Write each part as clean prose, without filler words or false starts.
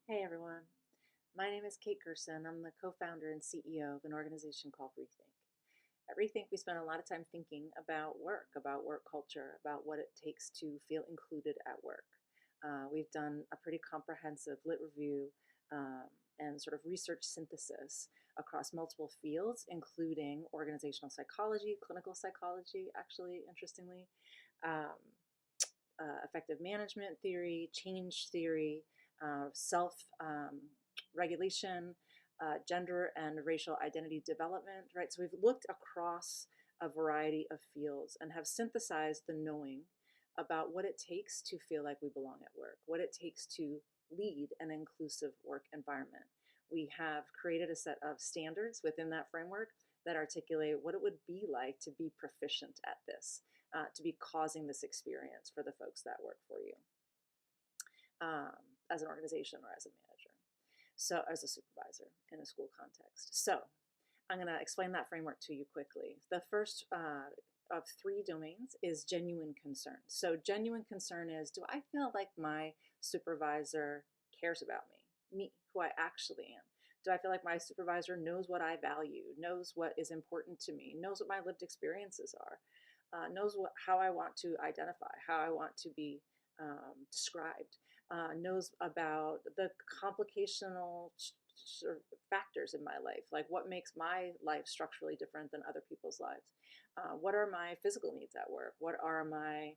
Hey everyone, my name is Kate Gerson. I'm the co-founder and CEO of an organization called Rethink. At Rethink, we spend a lot of time thinking about work culture, about what it takes to feel included at work. We've done a pretty comprehensive lit review um, and sort of research synthesis across multiple fields, including organizational psychology, clinical psychology, actually, interestingly, um, effective management theory, change theory, self regulation, gender and racial identity development, right? So we've looked across a variety of fields and have synthesized the knowing about what it takes to feel like we belong at work, what it takes to lead an inclusive work environment. We have created a set of standards within that framework that articulate what it would be like to be proficient at this, to be causing this experience for the folks that work for you um, as an organization or as a manager. So, as a supervisor in a school context. So, I'm going to explain that framework to you quickly. The first of three domains is genuine concern. So, genuine concern is, do I feel like my supervisor cares about me, who I actually am? Do I feel like my supervisor knows what I value, knows what is important to me, knows what my lived experiences are, knows how I want to identify, how I want to be described, knows about the complicational sort of factors in my life, like what makes my life structurally different than other people's lives. What are my physical needs at work? What are my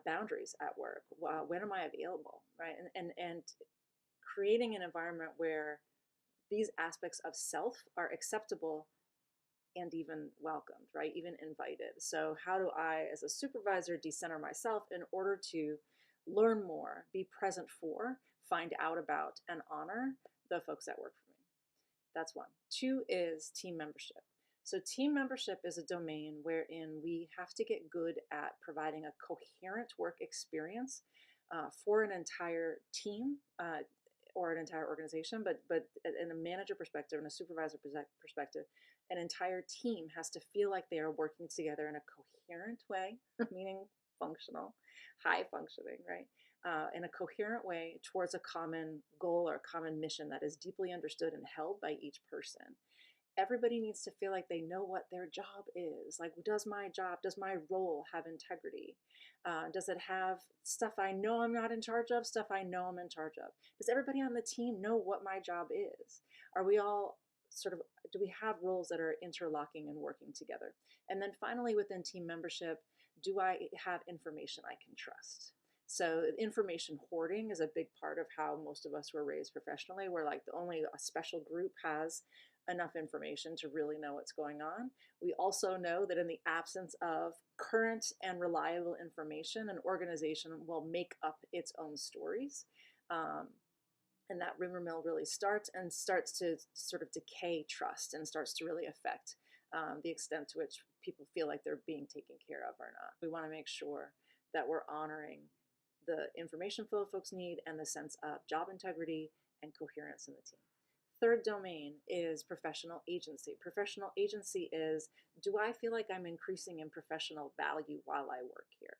boundaries at work? When am I available, right? And creating an environment where these aspects of self are acceptable and even welcomed, right? Even invited. So, how do I, as a supervisor, decenter myself in order to learn more, be present for, find out about, and honor the folks that work for me? That's one. Two is team membership. So, team membership is a domain wherein we have to get good at providing a coherent work experience for an entire team. Or an entire organization, but in a manager perspective and a supervisor perspective, an entire team has to feel like they are working together in a coherent way, meaning functional, high functioning, right? In a coherent way towards a common goal or common mission that is deeply understood and held by each person. Everybody needs to feel like they know what their job is. Like, does my job, does my role have integrity? Does it have stuff I know I'm not in charge of, stuff I know I'm in charge of? Does everybody on the team know what my job is? Are we all sort of, do we have roles that are interlocking and working together? And then finally, within team membership, do I have information I can trust? So information hoarding is a big part of how most of us were raised professionally, where like only a special group has enough information to really know what's going on. We also know that in the absence of current and reliable information, an organization will make up its own stories. And that rumor mill really starts to sort of decay trust and starts to really affect the extent to which people feel like they're being taken care of or not. We want to make sure that we're honoring the information flow folks need and the sense of job integrity and coherence in the team. Third domain is professional agency. Professional agency is, do I feel like I'm increasing in professional value while I work here?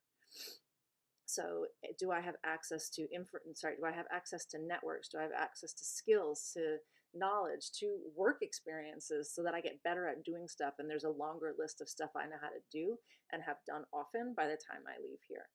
So do I have access to do I have access to networks? Do I have access to skills, to knowledge, to work experiences so that I get better at doing stuff and there's a longer list of stuff I know how to do and have done often by the time I leave here?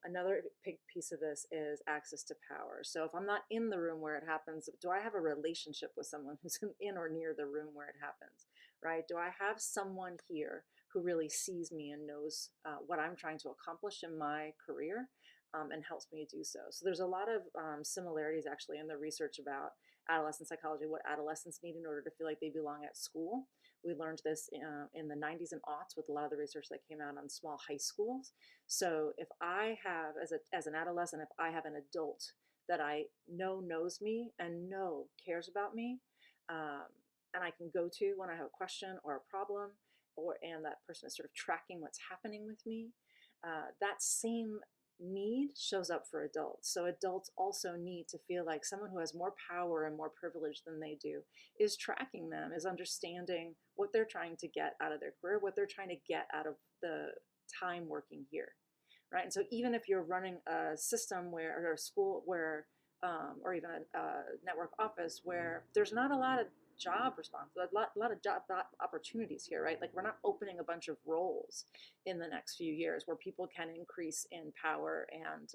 Another big piece of this is access to power. So if I'm not in the room where it happens, do I have a relationship with someone who's in or near the room where it happens, right? Do I have someone here who really sees me and knows what I'm trying to accomplish in my career and helps me do so? So there's a lot of similarities actually in the research about adolescent psychology, what adolescents need in order to feel like they belong at school. We learned this in the 90s and aughts with a lot of the research that came out on small high schools. So if I have, as an adolescent, if I have an adult that I know knows me and know cares about me, and I can go to when I have a question or a problem, and that person is sort of tracking what's happening with me, that same need shows up for adults. So adults also need to feel like someone who has more power and more privilege than they do is tracking them, is understanding what they're trying to get out of their career, what they're trying to get out of the time working here, right? And so even if you're running a system or a school where or even a network office where there's not a lot of job a lot of job opportunities here, right? Like we're not opening a bunch of roles in the next few years where people can increase in power and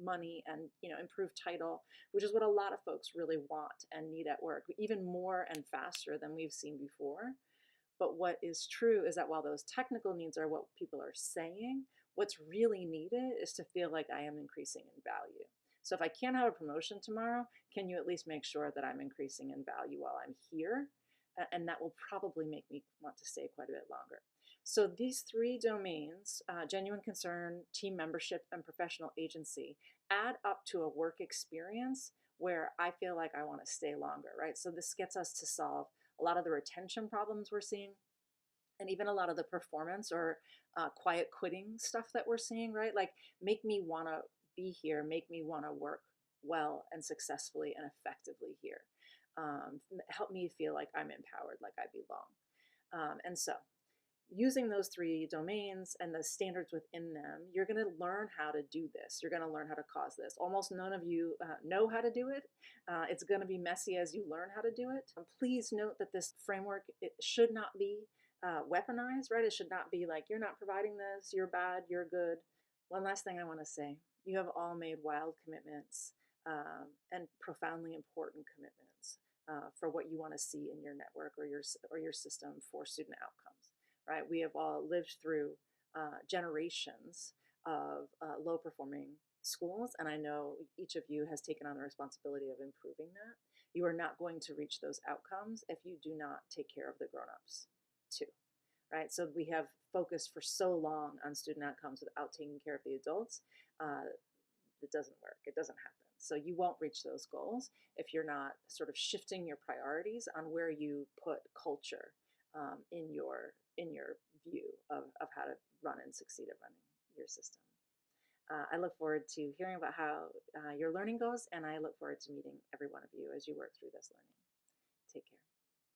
money and improve title, which is what a lot of folks really want and need at work, even more and faster than we've seen before. But what is true is that while those technical needs are what people are saying, what's really needed is to feel like I am increasing in value. So if I can't have a promotion tomorrow, can you at least make sure that I'm increasing in value while I'm here? And that will probably make me want to stay quite a bit longer. So these three domains, genuine concern, team membership, and professional agency, add up to a work experience where I feel like I want to stay longer, right? So this gets us to solve a lot of the retention problems we're seeing, and even a lot of the performance or quiet quitting stuff that we're seeing, right? Like, make me want to be here, make me want to work well and successfully and effectively here. Help me feel like I'm empowered, like I belong. And so, using those three domains and the standards within them, you're going to learn how to do this. You're going to learn how to cause this. Almost none of you know how to do it. It's going to be messy as you learn how to do it. Please note that this framework, it should not be weaponized, right? It should not be like, you're not providing this, you're bad, you're good. One last thing I want to say. You have all made wild commitments and profoundly important commitments for what you want to see in your network or your system for student outcomes. Right? We have all lived through generations of low performing schools, and I know each of you has taken on the responsibility of improving that. You are not going to reach those outcomes if you do not take care of the grown-ups too, right? So we have focused for so long on student outcomes without taking care of the adults. It doesn't work. It doesn't happen. So you won't reach those goals if you're not sort of shifting your priorities on where you put culture in your view of how to run and succeed at running your system. I look forward to hearing about how your learning goes, and I look forward to meeting every one of you as you work through this learning. Take care.